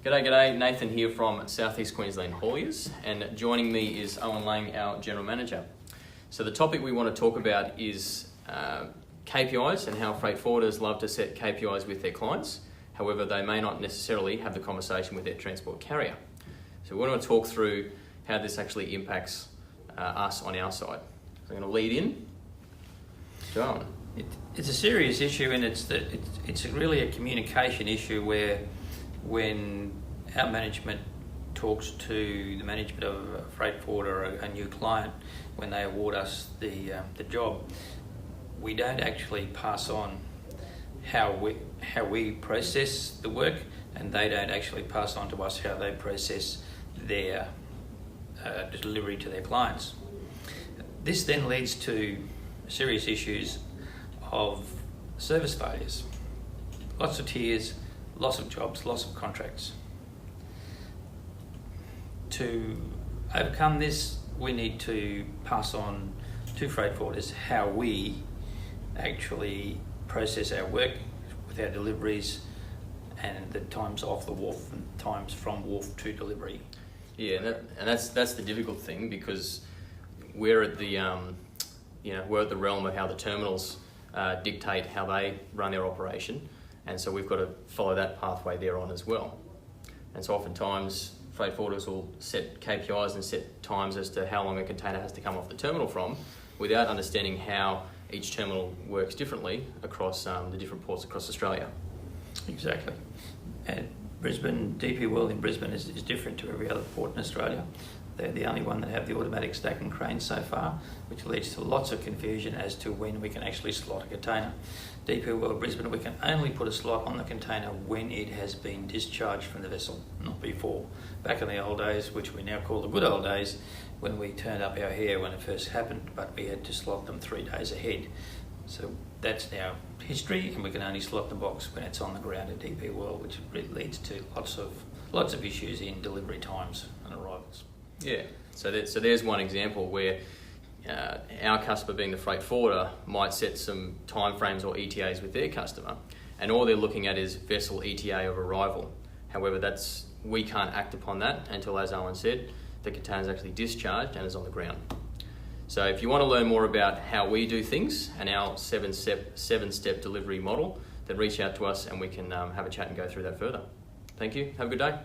G'day, Nathan here from South East Queensland Hauliers, and joining me is Owen Lang, our General Manager. So the topic we want to talk about is KPIs and how freight forwarders love to set KPIs with their clients. However, they may not necessarily have the conversation with their transport carrier. So we want to talk through how this actually impacts us on our side. So I'm going to lead in to Owen. It's a serious issue, and it's really a communication issue where when our management talks to the management of a freight forwarder or a new client, when they award us the job, we don't actually pass on how we process the work, and they don't actually pass on to us how they process their delivery to their clients. This then leads to serious issues of service failures. Lots of tiers, lots of jobs, lots of contracts. To overcome this, we need to pass on to freight forwarders how we actually process our work with our deliveries and the times off the wharf and times from wharf to delivery. Yeah, and that's the difficult thing, because we're at the we're at the realm of how the terminals dictate how they run their operation, and so we've got to follow that pathway there on as well. And so oftentimes freight forwarders will set KPIs and set times as to how long a container has to come off the terminal from, without understanding how each terminal works differently across the different ports across Australia. Exactly. And Brisbane, DP World in Brisbane is different to every other port in Australia. They're the only one that have the automatic stacking cranes so far, which leads to lots of confusion as to when we can actually slot a container. DP World Brisbane, we can only put a slot on the container when it has been discharged from the vessel, not before. Back in the old days, which we now call the good old days, when we turned up our hair when it first happened, but we had to slot them 3 days ahead. So that's now history, and we can only slot the box when it's on the ground at DP World, which leads to lots of issues in delivery times and arrivals. Yeah, so there's one example where our customer, being the freight forwarder, might set some timeframes or ETAs with their customer, and all they're looking at is vessel ETA of arrival. However, we can't act upon that until, as Owen said, the container is actually discharged and is on the ground. So if you want to learn more about how we do things and our seven-step delivery model, then reach out to us and we can have a chat and go through that further. Thank you. Have a good day.